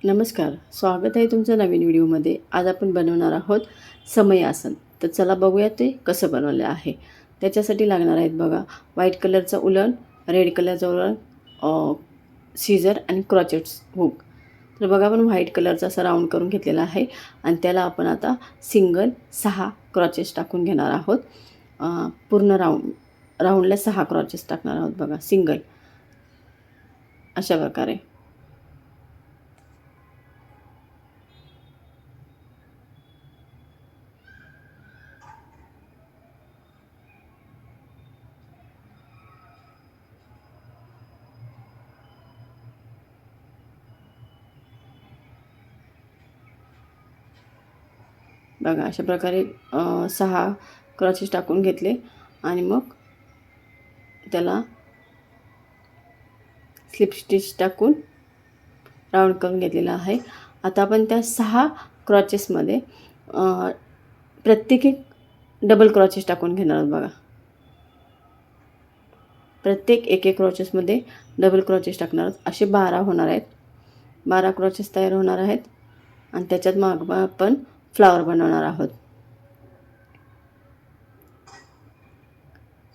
नमस्कार, स्वागत आहे तुमचं नवीन व्हिडिओमध्ये. आज आपण बनवणार आहोत समय आसन. तर चला बघूया ते कसं बनवलं आहे. त्याच्यासाठी लागणार आहेत बघा, व्हाईट कलरचं उलन, रेड कलरचं उलन, सीझर आणि क्रॉचेट्स हुक. तर बघा आपण व्हाईट कलरचा असा राऊंड करून घेतलेला आहे आणि त्याला आपण आता सिंगल 6 क्रॉचेस टाकून घेणार आहोत. पूर्ण राऊंडला 6 क्रॉचेस टाकणार आहोत बघा, सिंगल अशा प्रकारे. बघा अशा प्रकारे 6 क्रॉचेस टाकून घेतले आणि मग त्याला स्लिप स्टिच टाकून राऊंड करून घेतलेला आहे. आता आपण त्या 6 क्रॉचेसमध्ये प्रत्येकी डबल क्रॉचेस टाकून घेणार आहोत बघा. प्रत्येक एक क्रॉचेसमध्ये डबल क्रॉचेस टाकणार आहोत. असे 12 होणार आहेत. 12 क्रॉचेस तयार होणार आहेत आणि त्याच्यात मग आपण फ्लावर बनवणार आहोत.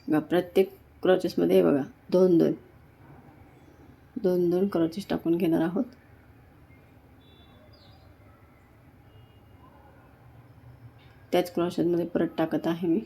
बघा प्रत्येक क्रॉचेसमध्ये हे बघा 2-2 क्रॉचेस टाकून घेणार आहोत. त्याच क्रॉचेसमध्ये परत टाकत आहे मी.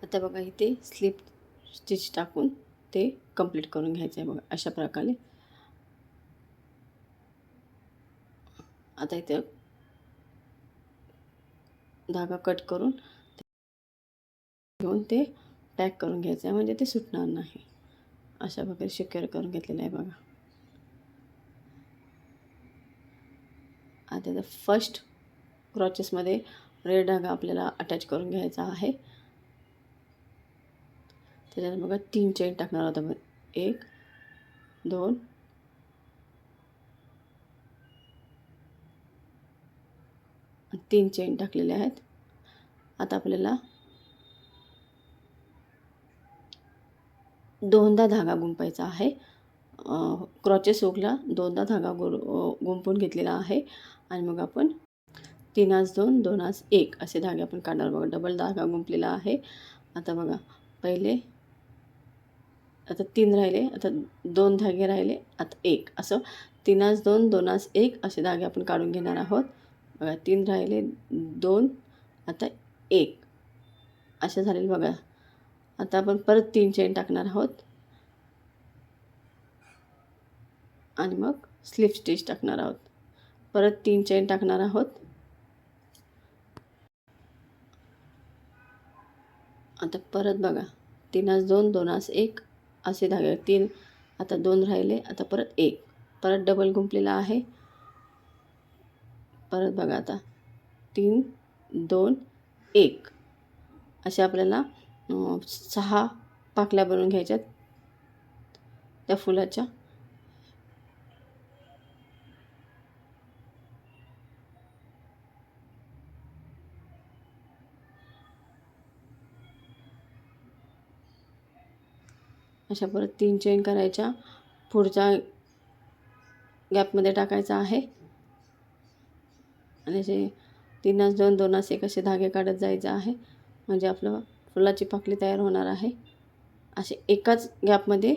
आता बघा इथे स्लिप स्टिच टाकून ते कंप्लीट करून घ्यायचं आहे बघा अशा प्रकारे. आता इथे धागा कट करून घेऊन ते पॅक करून घ्यायचं आहे, म्हणजे ते सुटणार नाही. अशा प्रकारे सिक्युअर करून घेतलेलं आहे बघा. आता त्या फर्स्ट क्रॉचेसमध्ये रेड धागा आपल्याला अटॅच करून घ्यायचा आहे. त्याच्यात बघा 3 चेन टाकणार आहोत आपण. 1 2 3 चेन टाकलेले आहेत. आता आपल्याला दोनदा धागा गुंपायचा आहे. क्रॉचेस हुकला दोनदा धागा गुंपून घेतलेला आहे आणि मग आपण 3-2 2-1 असे धागे आपण काढणार बघा. डबल धागा गुंपलेला आहे. आता बघा पहिले आता 3 राहिले, आता 2 धागे राहिले, आता 1 असं 3-2 2-1 असे धागे आपण काढून घेणार आहोत. बघा 3 राहिले, 2 आता 1 असे झालेले बघा. आता आपण परत 3 चेन टाकणार आहोत आणि मग स्लिप स्टिच टाकणार आहोत. परत 3 चेन टाकणार आहोत. आता परत बघा 3-2 2-1 असे धागे 3, आता 2 राहिले, आता परत 1 परत डबल गुंपलेला आहे. परत बघा आता 3-2-1 अशा आपल्याला 6 पाकल्या बनवून घ्यायच्यात त्या फुलाच्या. अशा परत 3 चेन करायच्या, पुढच्या गॅपमध्ये टाकायचा आहे आणि असे 3-2 2-1 असे धागे काढत जायचं आहे, म्हणजे आपलं फुलाची पाकळी तयार होणार आहे. असे एकाच गॅपमध्ये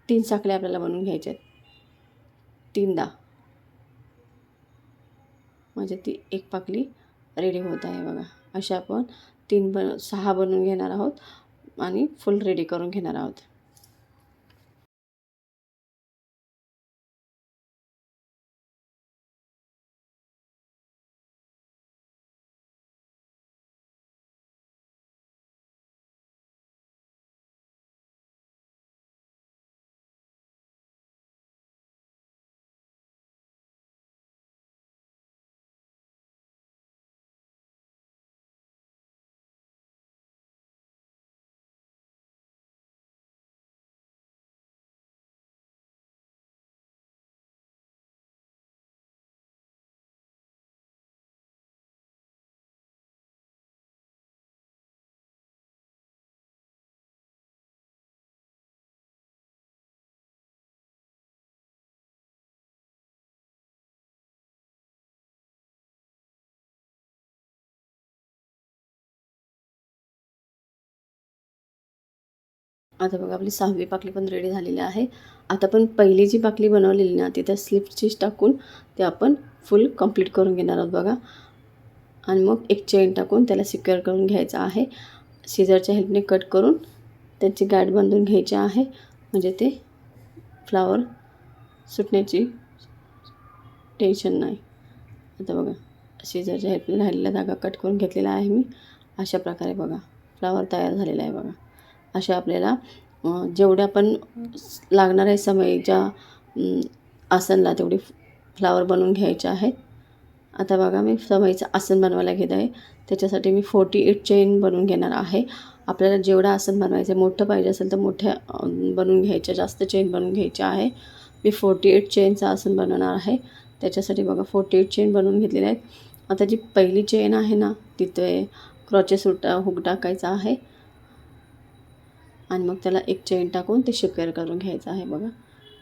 3 साखळ्या आपल्याला बनवून घ्यायच्या आहेत 3दा, म्हणजे ती एक पाकळी रेडी होत आहे बघा. अशा आपण 6 बनवून घेणार आहोत आणि फुल रेडी करून घेणार आहोत. आता बघा आपली 6वी पाकळी पण रेडी झालेली आहे. आता आपण पहिली जी पाकळी बनवलेली ना तिथे स्लिप स्टिच टाकून ते आपण फुल कंप्लीट करून घेणार आहोत बघा. आणि मग एक चेन टाकून त्याला सिक्युअर करून घ्यायचं आहे. सीझरच्या हेल्पने कट करून त्याची गाठ बांधून घ्यायची आहे, म्हणजे ते फ्लावर सुटण्याची टेन्शन नाही. आता बघा सीझरच्या हेल्पने राहिलेला धागा कट करून घेतलेला आहे मी. अशा प्रकारे बघा फ्लावर तयार झालेला आहे बघा. अशा आपल्याला जेवढ्या पण लागणार आहे समईच्या आसनला तेवढी फ्लावर बनवून घ्यायचे आहेत. आता बघा मी समईचं आसन बनवायला घेत आहे. त्याच्यासाठी मी 48 चेन बनवून घेणार आहे. आपल्याला जेवढं आसन बनवायचं आहे, मोठं पाहिजे असेल तर मोठ्या बनवून घ्यायच्या, जास्त चेन बनवून घ्यायच्या आहे. मी 48 चेनचं आसन बनवणार आहे. त्याच्यासाठी बघा 48 चेन बनवून घेतलेल्या आहेत. आता जी पहिली चेन आहे ना तिथे क्रॉचेस हुक टाकायचा आहे आणि मग त्याला एक चेन टाकून ते सिक्युअर करून घ्यायचं आहे बघा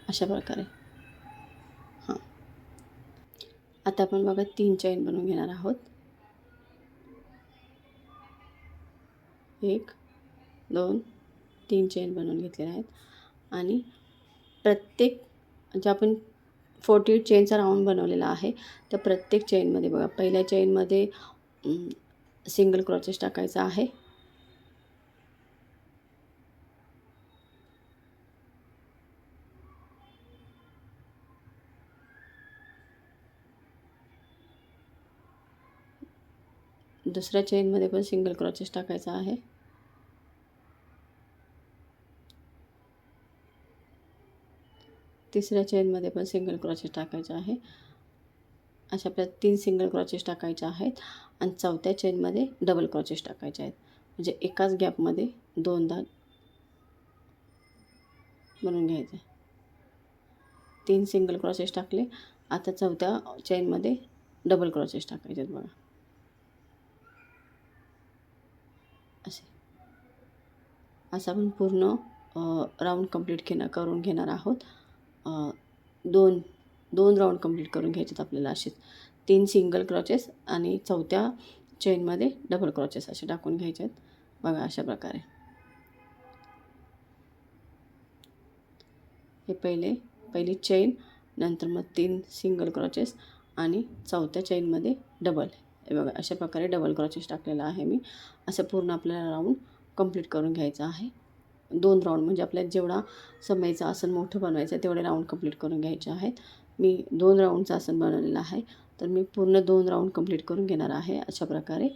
अशा प्रकारे. हां, आता आपण बघा 3 चेन बनवून घेणार आहोत. 1 2 3 चेन बनवून घेतलेल्या आहेत आणि प्रत्येक जे आपण 48 चेनचा राऊंड बनवलेला आहे त्या प्रत्येक चेनमध्ये बघा पहिल्या चेनमध्ये सिंगल क्रॉचेस टाकायचा आहे. दुसऱ्या चेनमध्ये पण सिंगल क्रॉचेस टाकायचा आहे. तिसऱ्या चेनमध्ये पण सिंगल क्रॉचेस टाकायचे आहे. अशा आपल्याला 3 सिंगल क्रॉचेस टाकायचे आहेत आणि चौथ्या चेनमध्ये डबल क्रॉचेस टाकायचे आहेत, म्हणजे एकाच गॅपमध्ये 2दा बनवून घ्यायचे. 3 सिंगल क्रॉचेस टाकले. आता चौथ्या चेनमध्ये डबल क्रॉचेस टाकायचे आहेत बघा असे. असं आपण पूर्ण राऊंड कंप्लीट करून घेणार आहोत. दोन राऊंड कंप्लीट करून घ्यायचे आपल्याला असेच. 3 सिंगल क्रॉचेस आणि चौथ्या चेनमध्ये डबल क्रॉचेस असे टाकून घ्यायचे आहेत बघा अशा प्रकारे. हे पहिली चेन, नंतर मग 3 सिंगल क्रॉचेस आणि चौथ्या चेनमध्ये डबल. हे बघा अशा प्रकारे डबल क्रॉचेस टाकलेला आहे मी. असं पूर्ण आपल्याला राऊंड कंप्लीट करून घ्यायचं आहे. 2 राऊंड म्हणजे आपल्याला जेवढा समईचं आसन मोठं बनवायचं आहे तेवढे राऊंड कंप्लीट करून घ्यायचे आहेत. मी 2 राऊंडचं आसन बनवलेलं आहे, तर मी पूर्ण 2 राऊंड कंप्लीट करून घेणार आहे अशा प्रकारे.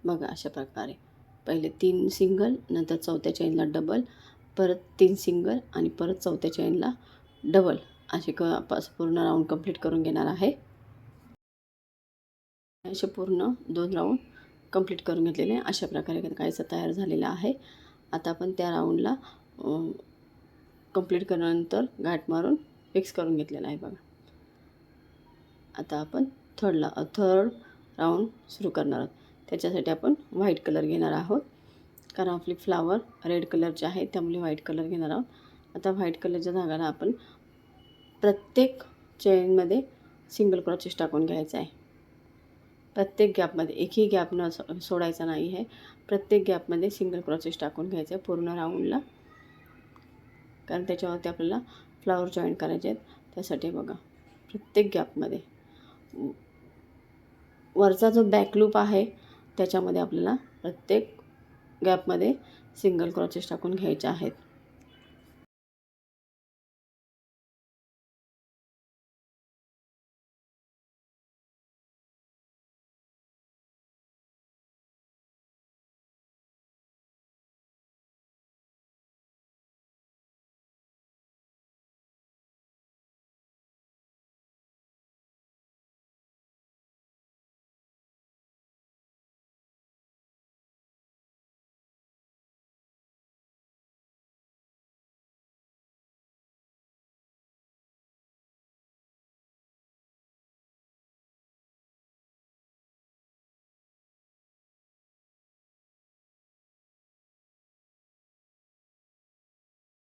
बघा अशा प्रकारे पहिले 3 सिंगल, नंतर चौथ्या चेनला डबल, परत 3 सिंगल आणि परत चौथ्या चेनला डबल असे पूर्ण राऊंड कंप्लीट करून घेणार आहे. असे पूर्ण 2 राऊंड कंप्लीट करून घेतलेले अशा प्रकारे काहीसा तयार झालेला आहे. आता आपण त्या राऊंडला कंप्लीट केल्यानंतर गाठ मारून फिक्स करून घेतलेला आहे बघा. आता आपण थर्ड राऊंड सुरू करणार आहोत. त्याच्यासाठी आपण व्हाईट कलर घेणार आहोत, कारण आपली फ्लावर रेड कलरचे आहे त्यामुळे व्हाईट कलर घेणार आहोत. आता व्हाईट कलरच्या धाग्याला आपण प्रत्येक चेनमध्ये सिंगल क्रॉचेस टाकून घ्यायचा आहे. प्रत्येक गॅपमध्ये एकही गॅप न सोडायचा नाही आहे. प्रत्येक गॅपमध्ये सिंगल क्रॉचेस टाकून घ्यायचं आहे पूर्ण राऊंडला, कारण त्याच्यावरती आपल्याला फ्लावर जॉईन करायचे आहेत. त्यासाठी बघा प्रत्येक गॅपमध्ये वरचा जो बॅक लूप आहे त्याच्यामध्ये आपल्याला प्रत्येक गॅपमध्ये सिंगल क्रॉचेस टाकून घ्यायचे आहेत.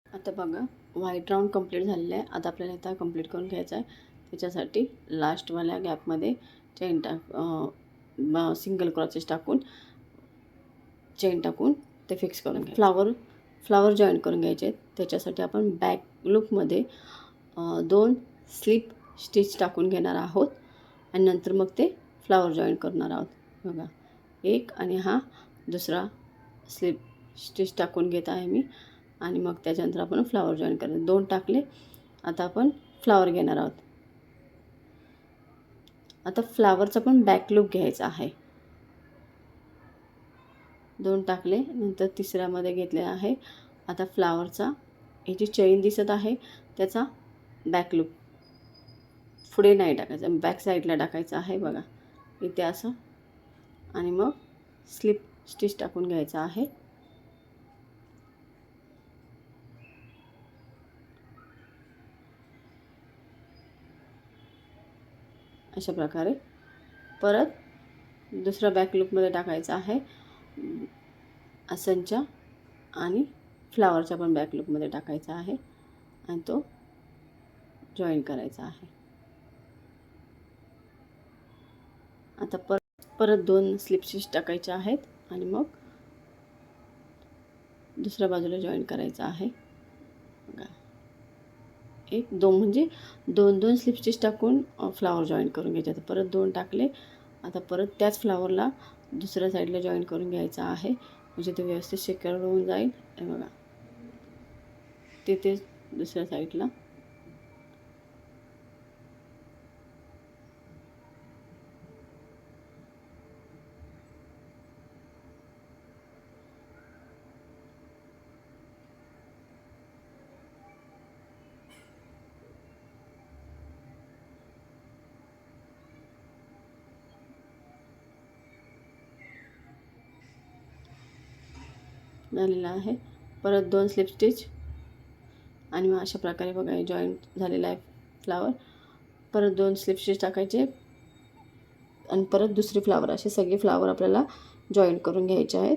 आता बघा व्हाईट राऊंड कंप्लीट झालेला आहे. आता आपल्याला इथं कंप्लीट करून घ्यायचं आहे. त्याच्यासाठी लास्टवाल्या गॅपमध्ये चेन सिंगल क्रॉचेस टाकून चेन टाकून ते फिक्स करून घ्या. फ्लावर जॉईन करून घ्यायचे. त्याच्यासाठी आपण बॅक लूपमध्ये 2 स्लिप स्टिच टाकून घेणार आहोत आणि नंतर मग ते फ्लावर जॉईन करणार आहोत. बघा, एक आणि हा दुसरा स्लिप स्टिच टाकून घेत आहे मी आणि मग त्याच्यानंतर आपण फ्लावर जॉईन करायचं. 2 टाकले. आता आपण फ्लावर घेणार आहोत. आता फ्लावरचा पण बॅक लूप घ्यायचा आहे. 2 टाकले, नंतर तिसऱ्यामध्ये घेतलेला आहे. आता फ्लावरचा ही जी चेन दिसत आहे त्याचा बॅक लूप पुढे नाही टाकायचा, बॅक साईडला टाकायचा आहे. बघा इथे असं आणि मग स्लिप स्टिच टाकून घ्यायचा आहे. अशा प्रकारे परत दुसरा बॅक लूपमध्ये टाकायचा आहे आसनच्या आणि फ्लावरच्या पण बॅक लूपमध्ये टाकायचा आहे आणि तो जॉईन करायचा आहे. आता परत 2 स्लिप स्टिच टाकायचे आहेत आणि मग दुसऱ्या बाजूला जॉईन करायचं आहे. बघा, 1 2 म्हणजे 2 स्लिप स्टिच टाकून फ्लावर जॉईन करून घ्यायचे. आता परत 2 टाकले. आता परत त्याच फ्लावरला दुसऱ्या साईडला जॉईन करून घ्यायचा आहे म्हणजे ते व्यवस्थित सिक्युअर होऊन जाईल. हे बघा, तिथेच दुसऱ्या साईडला झालेला आहे. परत 2 स्लिप स्टिच आणि मग अशा प्रकारे बघा जॉईंट झालेला आहे फ्लावर. परत 2 स्लिप स्टिच टाकायचे आणि परत दुसरी फ्लावर. असे सगळे फ्लावर आपल्याला जॉईन करून घ्यायचे आहेत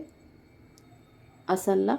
आसनला.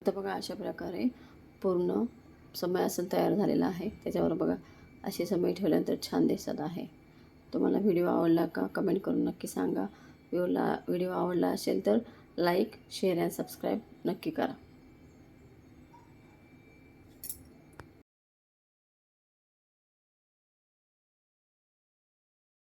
आता बघा अशा प्रकारे पूर्ण समयासन तयार झालेला आहे. त्याच्यावर बघा असे समय ठेवल्यानंतर छान दिसत आहे. तुम्हाला व्हिडिओ आवडला का कमेंट करून नक्की सांगा. व्हिडिओ आवडला असेल तर लाईक शेअर आणि सबस्क्राईब नक्की करा.